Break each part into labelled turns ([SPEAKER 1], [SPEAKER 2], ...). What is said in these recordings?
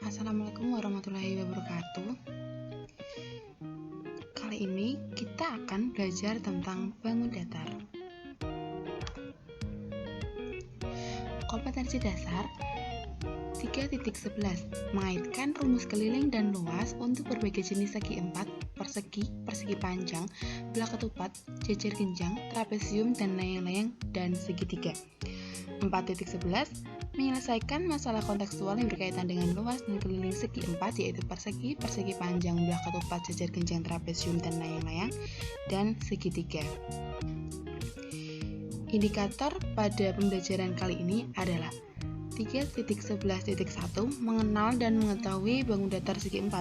[SPEAKER 1] Assalamualaikum warahmatullahi wabarakatuh. Kali ini kita akan belajar tentang bangun datar. Kompetensi dasar 3.11 mengaitkan rumus keliling dan luas untuk berbagai jenis segi 4, persegi, persegi panjang, belah ketupat, jejer genjang, trapesium dan layang-layang dan segitiga. 4.11 menyelesaikan masalah kontekstual yang berkaitan dengan luas dan keliling segi 4, yaitu persegi, persegi panjang, belah ketupat, jejer genjang, trapesium dan layang-layang dan segitiga. Indikator pada pembelajaran kali ini adalah 3.11.1 mengenal dan mengetahui bangun datar segi 4.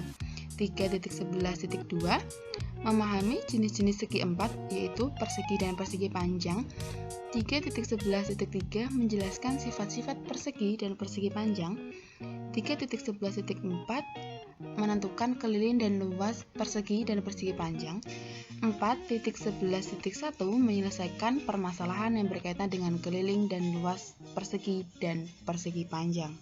[SPEAKER 1] 3.11.2 memahami jenis-jenis segi 4, yaitu persegi dan persegi panjang. 3.11.3 menjelaskan sifat-sifat persegi dan persegi panjang. 3.11.4 menentukan keliling dan luas persegi dan persegi panjang. 4.11.1 menyelesaikan permasalahan yang berkaitan dengan keliling dan luas persegi dan persegi panjang.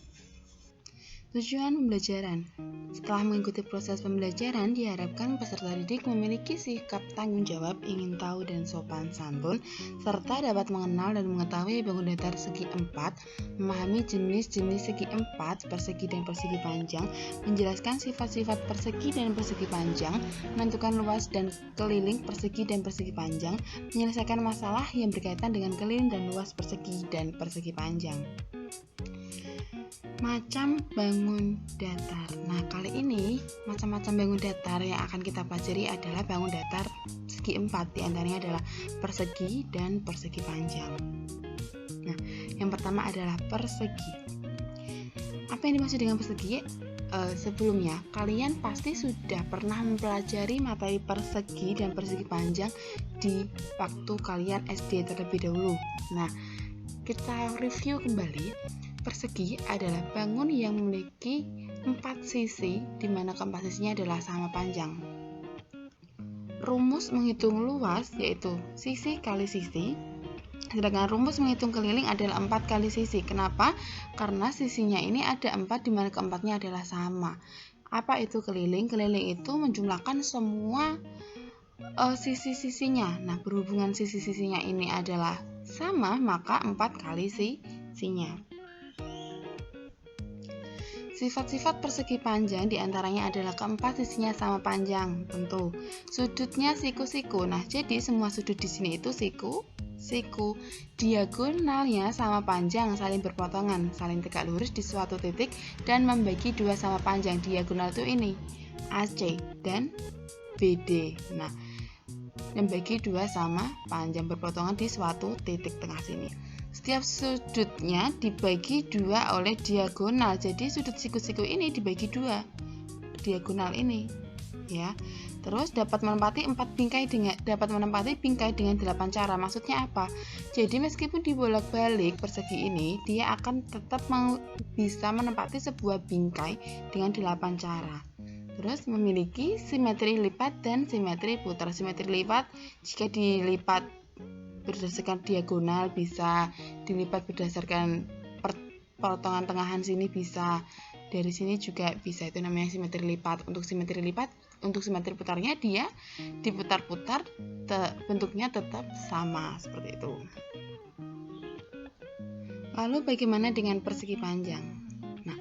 [SPEAKER 1] Tujuan pembelajaran. Setelah mengikuti proses pembelajaran, diharapkan peserta didik memiliki sikap tanggung jawab, ingin tahu dan sopan santun, serta dapat mengenal dan mengetahui bangun datar segi 4, memahami jenis-jenis segi 4, persegi dan persegi panjang, menjelaskan sifat-sifat persegi dan persegi panjang, menentukan luas dan keliling persegi dan persegi panjang, menyelesaikan masalah yang berkaitan dengan keliling dan luas persegi dan persegi panjang. Macam bangun datar. Nah, kali ini macam-macam bangun datar yang akan kita pelajari adalah bangun datar segi 4, diantaranya adalah persegi dan persegi panjang. Nah, yang pertama adalah persegi. Apa yang dimaksud dengan persegi? Sebelumnya, kalian pasti sudah pernah mempelajari materi persegi dan persegi panjang di waktu kalian SD terlebih dahulu. Nah, kita review kembali. Persegi adalah bangun yang memiliki 4 sisi, di mana keempat sisinya adalah sama panjang. Rumus menghitung luas yaitu sisi kali sisi, sedangkan rumus menghitung keliling adalah 4 kali sisi. Kenapa? Karena sisinya ini ada 4, di mana keempatnya adalah sama. Apa itu keliling? Keliling itu menjumlahkan semua sisi-sisinya. Nah, berhubungan sisi-sisinya ini adalah sama, maka 4 kali sisinya. Sifat-sifat persegi panjang diantaranya adalah keempat sisinya sama panjang, tentu. Sudutnya siku-siku. Nah, jadi semua sudut di sini itu siku. Diagonalnya sama panjang, saling berpotongan, saling tegak lurus di suatu titik dan membagi dua sama panjang. Diagonal itu ini, AC dan BD. Nah, membagi dua sama panjang berpotongan di suatu titik tengah sini. Setiap sudutnya dibagi dua oleh diagonal. Jadi sudut siku-siku ini dibagi dua, diagonal ini, ya. Terus dapat menempati bingkai dengan 8 cara. Maksudnya apa? Jadi meskipun dibolak-balik persegi ini, dia akan tetap bisa menempati sebuah bingkai dengan 8 cara. Terus memiliki simetri lipat dan simetri putar. Simetri lipat jika dilipat berdasarkan diagonal bisa, dilipat berdasarkan potongan tengahan sini bisa, dari sini juga bisa, itu namanya simetri lipat. Untuk simetri lipat, untuk simetri putarnya dia diputar-putar, bentuknya tetap sama seperti itu. Lalu bagaimana dengan persegi panjang? Nah,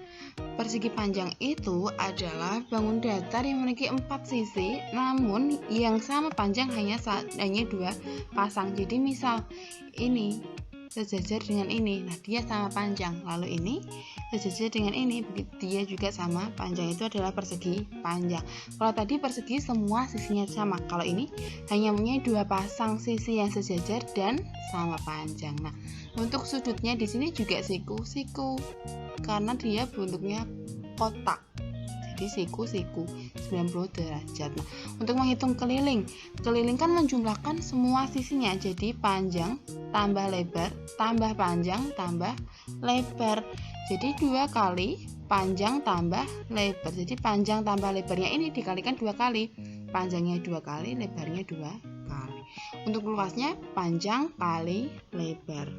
[SPEAKER 1] persegi panjang itu adalah bangun datar yang memiliki 4 sisi, namun yang sama panjang hanya 2 pasang. Jadi misal ini sejajar dengan ini, nah dia sama panjang. Lalu ini sejajar dengan ini, dia juga sama panjang. Itu adalah persegi panjang. Kalau tadi persegi semua sisinya sama, kalau ini hanya punya 2 pasang sisi yang sejajar dan sama panjang. Nah, untuk sudutnya di sini juga siku-siku, karena dia bentuknya kotak. Jadi siku-siku 90 derajat. Nah, untuk menghitung keliling kan menjumlahkan semua sisinya. Jadi panjang tambah lebar tambah panjang tambah lebar. Jadi 2 kali panjang tambah lebar. Jadi panjang tambah lebarnya ini dikalikan 2 kali. Panjangnya 2 kali, lebarnya 2 kali. Untuk luasnya panjang kali lebar.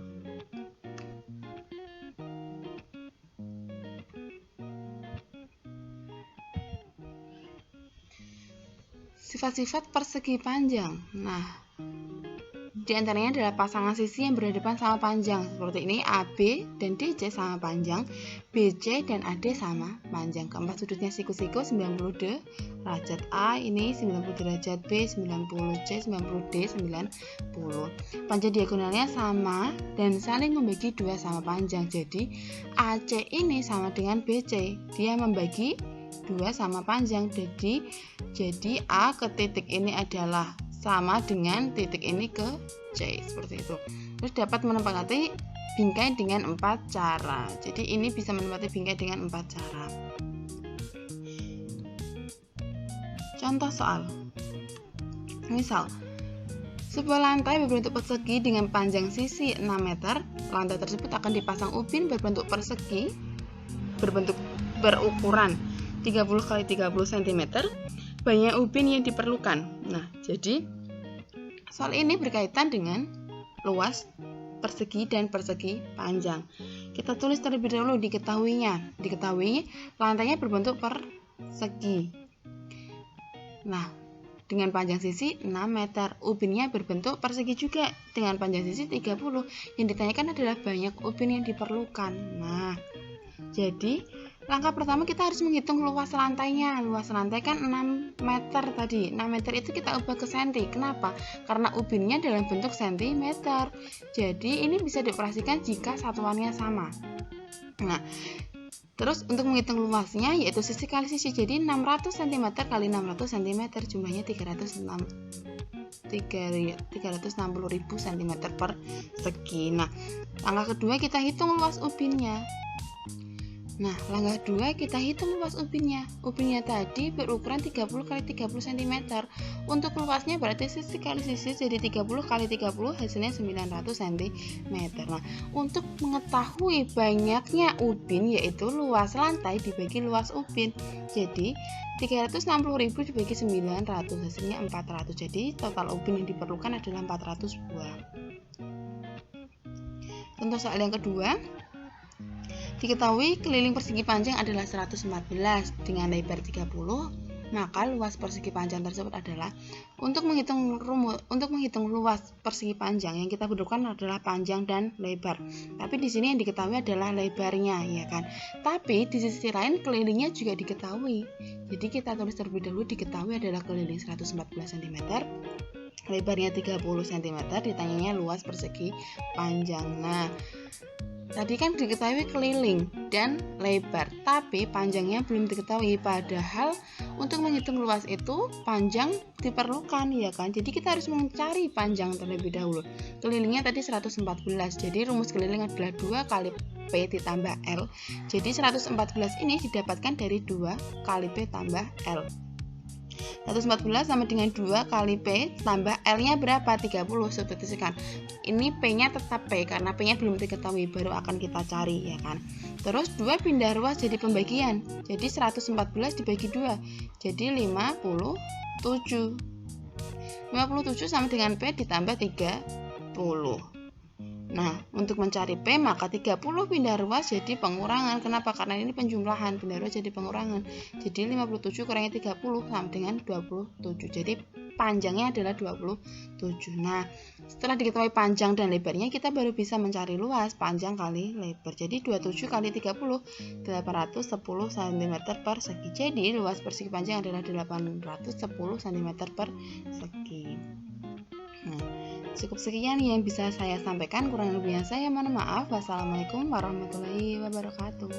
[SPEAKER 1] Sifat-sifat persegi panjang. Nah, di antaranya adalah pasangan sisi yang berhadapan sama panjang. Seperti ini, AB dan DC sama panjang, BC dan AD sama panjang. Keempat sudutnya siku-siku 90 derajat A, ini 90 derajat B, 90 C, 90 D, 90. Panjang diagonalnya sama dan saling membagi dua sama panjang. Jadi, AC ini sama dengan BC. Dia membagi dua sama panjang. Jadi A ke titik ini adalah sama dengan titik ini ke C, seperti itu. Terus dapat menempati bingkai dengan 4 cara. Jadi ini bisa menempati bingkai dengan 4 cara. Contoh soal. Misal, sebuah lantai berbentuk persegi dengan panjang sisi 6 meter. Lantai tersebut akan dipasang ubin berbentuk persegi berukuran 30 x 30 cm. Banyak ubin yang diperlukan. Nah, jadi soal ini berkaitan dengan luas persegi dan persegi panjang. Kita tulis terlebih dahulu diketahui lantainya berbentuk persegi. Nah, dengan panjang sisi 6 meter, ubinnya berbentuk persegi juga dengan panjang sisi 30. Yang ditanyakan adalah banyak ubin yang diperlukan. Nah, jadi langkah pertama kita harus menghitung luas lantainya. Luas lantai kan 6 meter tadi. 6 meter itu kita ubah ke senti. Kenapa? Karena ubinnya dalam bentuk sentimeter. Jadi ini bisa dioperasikan jika satuannya sama. Nah, terus untuk menghitung luasnya yaitu sisi kali sisi. Jadi 600 cm kali 600 cm jumlahnya 360.000 cm persegi. Nah, langkah kedua kita hitung luas ubinnya. Nah, langkah 2 kita hitung luas ubinnya. Ubinnya tadi berukuran 30 x 30 cm. Untuk luasnya berarti sisi kali sisi, jadi 30 x 30 hasilnya 900 cm. Nah, untuk mengetahui banyaknya ubin yaitu luas lantai dibagi luas ubin. Jadi 360.000 dibagi 900 hasilnya 400. Jadi total ubin yang diperlukan adalah 400 buah. Contoh soal yang kedua. Diketahui keliling persegi panjang adalah 114 dengan lebar 30, maka luas persegi panjang tersebut adalah untuk menghitung luas persegi panjang yang kita butuhkan adalah panjang dan lebar. Tapi di sini yang diketahui adalah lebarnya, ya kan? Tapi di sisi lain kelilingnya juga diketahui. Jadi kita tulis terlebih dahulu diketahui adalah keliling 114 cm, lebarnya 30 cm, ditanyanya luas persegi panjang. Nah, tadi kan diketahui keliling dan lebar, tapi panjangnya belum diketahui. Padahal untuk menghitung luas itu panjang diperlukan, ya kan? Jadi kita harus mencari panjang terlebih dahulu. Kelilingnya tadi 114. Jadi rumus keliling adalah 2 kali P ditambah L. Jadi 114 ini didapatkan dari 2 kali P tambah L. 114 sama dengan 2 kali P tambah L-nya berapa? 30. Substitusikan. Ini P-nya tetap P karena P-nya belum diketahui, baru akan kita cari, ya kan. Terus 2 pindah ruas jadi pembagian. Jadi 114 dibagi 2. Jadi 57. 57 sama dengan P ditambah 30. Nah, untuk mencari P maka 30 pindah ruas jadi pengurangan. Kenapa? Karena ini penjumlahan, pindah ruas jadi pengurangan. Jadi 57 kurangi 30 sama dengan 27. Jadi panjangnya adalah 27. Nah, setelah diketahui panjang dan lebarnya, kita baru bisa mencari luas panjang kali lebar. Jadi 27 kali 30 810 cm persegi. Jadi luas persegi panjang adalah 810 cm persegi. Nah, cukup sekian yang bisa saya sampaikan, kurang lebihnya saya mohon maaf. Wassalamualaikum warahmatullahi wabarakatuh.